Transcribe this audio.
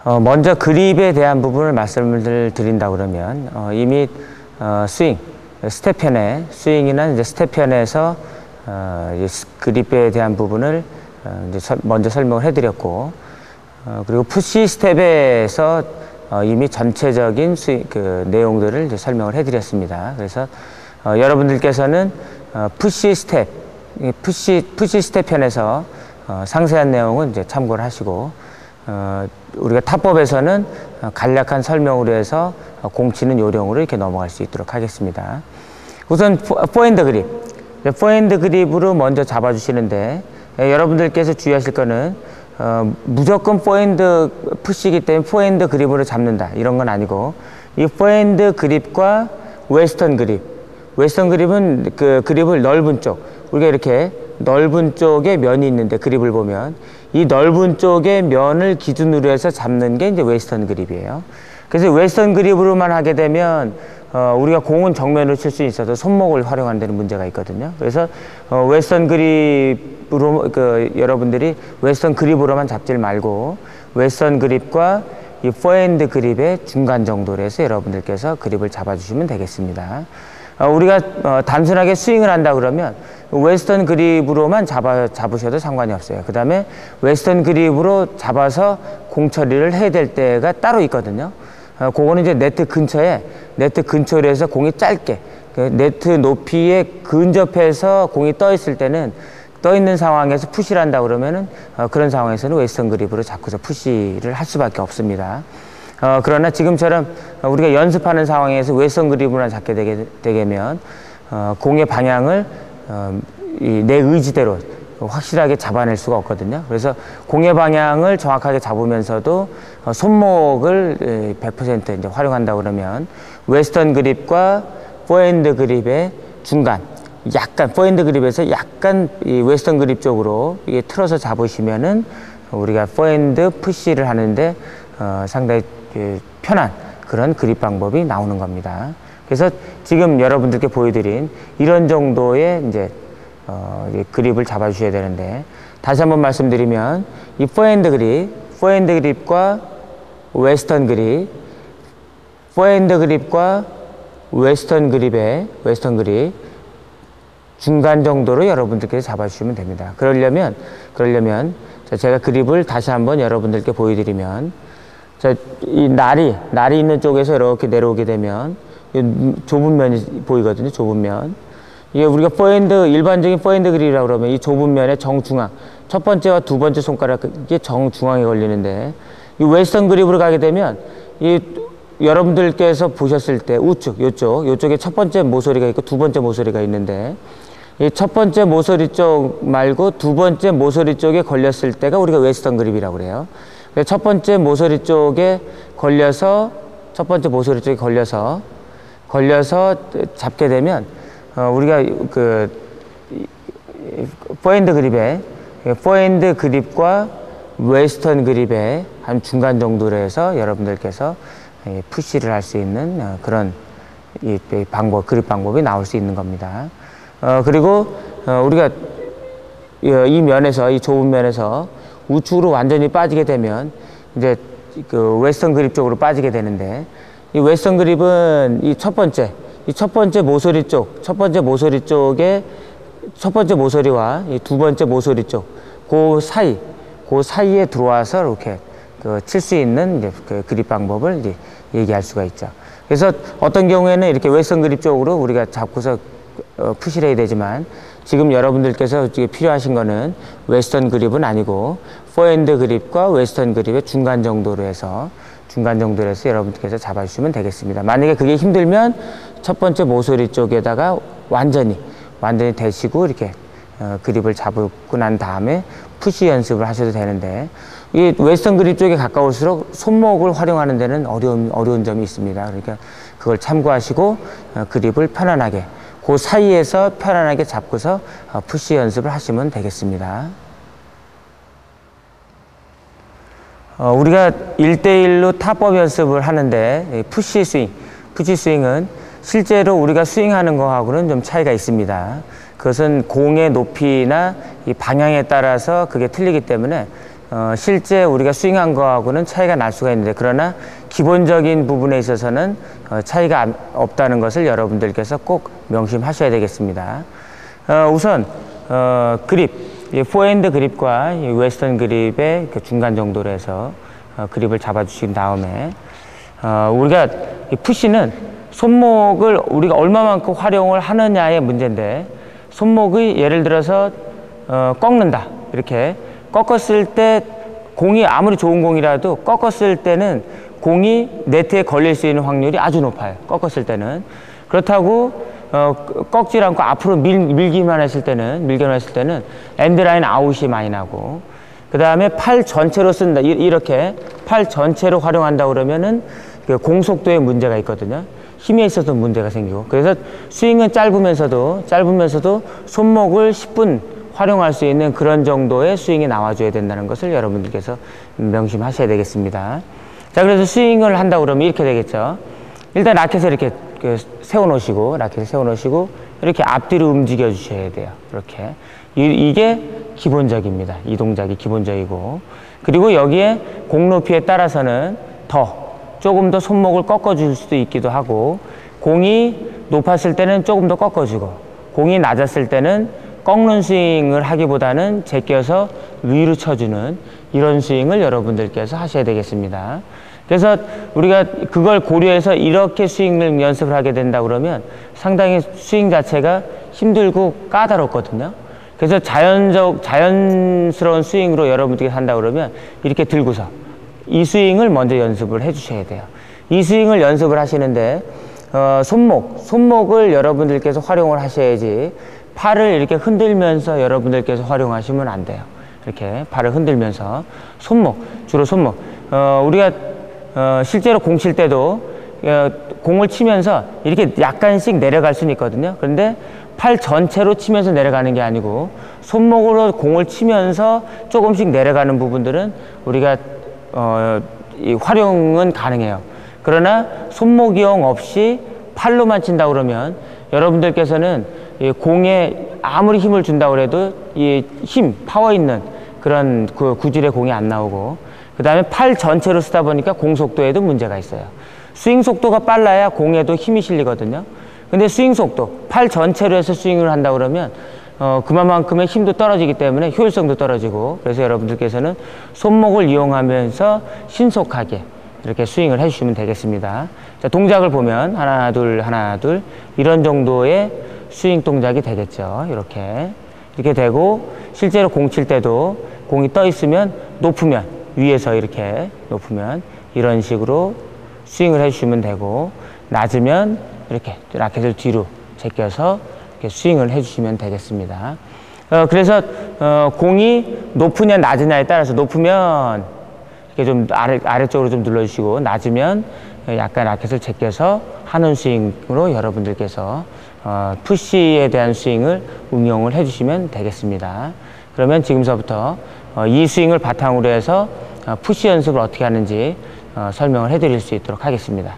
먼저 그립에 대한 부분을 말씀을 드린다 그러면 이미 스윙, 스텝 편에 스윙이나 이제 스텝 편에서 그립에 대한 부분을 이제 먼저 설명을 해드렸고, 그리고 푸시 스텝에서 이미 전체적인 내용들을 이제 설명을 해드렸습니다. 그래서 여러분들께서는 푸시 스텝 편에서 상세한 내용은 이제 참고를 하시고, 우리가 타법에서는 간략한 설명으로 해서 공치는 요령으로 이렇게 넘어갈 수 있도록 하겠습니다. 우선 포핸드 그립, 포핸드 그립으로 먼저 잡아주시는데, 여러분들께서 주의하실 거는 무조건 포핸드 푸시이기 때문에 포핸드 그립으로 잡는다 이런 건 아니고, 이 포핸드 그립과 웨스턴 그립은 그 그립을 넓은 쪽, 우리가 이렇게 넓은 쪽에 면이 있는데 그립을 보면 이 넓은 쪽의 면을 기준으로 해서 잡는 게 이제 웨스턴 그립이에요. 그래서 웨스턴 그립으로만 하게 되면 우리가 공은 정면으로 칠 수 있어도 손목을 활용하는 데는 문제가 있거든요. 그래서 웨스턴 그립으로 여러분들이 웨스턴 그립으로만 잡질 말고 웨스턴 그립과 이 포핸드 그립의 중간 정도로 해서 여러분들께서 그립을 잡아주시면 되겠습니다. 우리가 단순하게 스윙을 한다 그러면 웨스턴 그립으로만 잡으셔도 상관이 없어요. 그 다음에 웨스턴 그립으로 잡아서 공 처리를 해야 될 때가 따로 있거든요. 그거는 이제 네트 근처로 해서 공이 짧게, 네트 높이에 근접해서 공이 떠 있을 때는, 떠 있는 상황에서 푸시를 한다 그러면은 그런 상황에서는 웨스턴 그립으로 잡고서 푸시를 할 수밖에 없습니다. 그러나 지금처럼 우리가 연습하는 상황에서 웨스턴 그립으로만 잡게 되면 공의 방향을 내 의지대로 확실하게 잡아낼 수가 없거든요. 그래서 공의 방향을 정확하게 잡으면서도 손목을 100% 이제 활용한다 그러면 웨스턴 그립과 포핸드 그립의 중간, 약간 포핸드 그립에서 약간 이 웨스턴 그립 쪽으로 이게 틀어서 잡으시면은 우리가 포핸드 푸시를 하는데 상당히 편한 그런 그립 방법이 나오는 겁니다. 그래서 지금 여러분들께 보여드린 이런 정도의 이제 그립을 잡아주셔야 되는데, 다시 한번 말씀드리면 이 포핸드 그립과 웨스턴 그립, 포핸드 그립과 웨스턴 그립 중간 정도로 여러분들께서 잡아주시면 됩니다. 그러려면 제가 그립을 다시 한번 여러분들께 보여드리면, 이 날이 있는 쪽에서 이렇게 내려오게 되면 좁은 면이 보이거든요. 좁은 면. 이게 우리가 일반적인 포핸드 그립이라고 그러면 이 좁은 면의 정중앙, 첫 번째와 두 번째 손가락, 이게 정중앙에 걸리는데, 이 웨스턴 그립으로 가게 되면 여러분들께서 보셨을 때 우측, 요쪽에 첫 번째 모서리가 있고 두 번째 모서리가 있는데, 이 첫 번째 모서리 쪽 말고 두 번째 모서리 쪽에 걸렸을 때가 우리가 웨스턴 그립이라고 그래요. 첫 번째 모서리 쪽에 걸려서 잡게 되면 우리가 포핸드 그립과 웨스턴 그립의 한 중간 정도로 해서 여러분들께서 푸시를 할 수 있는 그런 그립 방법이 나올 수 있는 겁니다. 그리고 우리가 이 좁은 면에서 우측으로 완전히 빠지게 되면 이제 웨스턴 그립 쪽으로 빠지게 되는데, 이 웨스턴 그립은 첫 번째 모서리 쪽에 첫 번째 모서리와 이 두 번째 모서리 쪽, 그 사이에 들어와서 이렇게 칠 수 있는 이제 그립 방법을 이제 얘기할 수가 있죠. 그래서 어떤 경우에는 이렇게 웨스턴 그립 쪽으로 우리가 잡고서 푸시를 해야 되지만, 지금 여러분들께서 필요하신 거는 웨스턴 그립은 아니고 포핸드 그립과 웨스턴 그립의 중간 정도로 해서 여러분들께서 잡아주시면 되겠습니다. 만약에 그게 힘들면 첫 번째 모서리 쪽에다가 완전히 대시고 이렇게 그립을 잡고 난 다음에 푸시 연습을 하셔도 되는데, 이 웨스턴 그립 쪽에 가까울수록 손목을 활용하는 데는 어려운 점이 있습니다. 그러니까 그걸 참고하시고 그립을 편안하게, 그 사이에서 편안하게 잡고서 푸시 연습을 하시면 되겠습니다. 우리가 1대1로 타법 연습을 하는데, 푸시 스윙은 실제로 우리가 스윙하는 거하고는 좀 차이가 있습니다. 그것은 공의 높이나 이 방향에 따라서 그게 틀리기 때문에 실제 우리가 스윙한 거하고는 차이가 날 수가 있는데, 그러나 기본적인 부분에 있어서는 차이가 없다는 것을 여러분들께서 꼭 명심하셔야 되겠습니다. 우선 그립, 포핸드 그립과 웨스턴 그립의 중간 정도로 해서 그립을 잡아주신 다음에, 우리가 푸시는 손목을 우리가 얼마만큼 활용을 하느냐의 문제인데, 손목이 예를 들어서 꺾는다, 이렇게 꺾었을 때 공이 아무리 좋은 공이라도 꺾었을 때는 공이 네트에 걸릴 수 있는 확률이 아주 높아요. 꺾었을 때는. 그렇다고 꺾질 않고 앞으로 밀기만 했을 때는 엔드라인 아웃이 많이 나고, 그 다음에 팔 전체로 쓴다, 이렇게 팔 전체로 활용한다 그러면은 공속도에 문제가 있거든요. 힘에 있어서 문제가 생기고, 그래서 스윙은 짧으면서도 손목을 10분 활용할 수 있는 그런 정도의 스윙이 나와줘야 된다는 것을 여러분들께서 명심하셔야 되겠습니다. 자, 그래서 스윙을 한다 그러면 이렇게 되겠죠. 일단 라켓을 이렇게 세워놓으시고, 이렇게 앞뒤로 움직여 주셔야 돼요. 이렇게. 이게 기본적입니다. 이 동작이 기본적이고, 그리고 여기에 공 높이에 따라서는 조금 더 손목을 꺾어줄 수도 있기도 하고, 공이 높았을 때는 조금 더 꺾어주고, 공이 낮았을 때는 꺾는 스윙을 하기보다는 제껴서 위로 쳐주는 이런 스윙을 여러분들께서 하셔야 되겠습니다. 그래서 우리가 그걸 고려해서 이렇게 스윙을 연습을 하게 된다 그러면 상당히 스윙 자체가 힘들고 까다롭거든요. 그래서 자연스러운 스윙으로 여러분들이 한다 그러면 이렇게 들고서 이 스윙을 먼저 연습을 해 주셔야 돼요. 이 스윙을 연습을 하시는데 손목을 여러분들께서 활용을 하셔야지, 팔을 이렇게 흔들면서 여러분들께서 활용하시면 안 돼요. 이렇게 팔을 흔들면서 주로 손목. 우리가 실제로 공 칠 때도 공을 치면서 이렇게 약간씩 내려갈 수는 있거든요. 그런데 팔 전체로 치면서 내려가는 게 아니고 손목으로 공을 치면서 조금씩 내려가는 부분들은 우리가 이 활용은 가능해요. 그러나 손목 이용 없이 팔로만 친다 그러면 여러분들께서는 이 공에 아무리 힘을 준다고 해도 이 파워 있는 그런 그 구질의 공이 안 나오고, 그 다음에 팔 전체로 쓰다 보니까 공 속도에도 문제가 있어요. 스윙 속도가 빨라야 공에도 힘이 실리거든요. 근데 스윙 속도, 팔 전체로 해서 스윙을 한다 그러면 그만큼의 힘도 떨어지기 때문에 효율성도 떨어지고, 그래서 여러분들께서는 손목을 이용하면서 신속하게 이렇게 스윙을 해주시면 되겠습니다. 자, 동작을 보면 하나 둘 이런 정도의 스윙 동작이 되겠죠. 이렇게 되고, 실제로 공 칠 때도 공이 떠 있으면 높으면 위에서 이렇게 높으면 이런 식으로 스윙을 해주시면 되고, 낮으면 이렇게 라켓을 뒤로 제껴서 이렇게 스윙을 해주시면 되겠습니다. 그래서 공이 높으냐 낮으냐에 따라서, 높으면 이렇게 좀 아래쪽으로 좀 눌러주시고, 낮으면 약간 라켓을 제껴서 하는 스윙으로 여러분들께서 푸시에 대한 스윙을 응용을 해주시면 되겠습니다. 그러면 지금서부터 이 스윙을 바탕으로 해서 푸시 연습을 어떻게 하는지 설명을 해드릴 수 있도록 하겠습니다.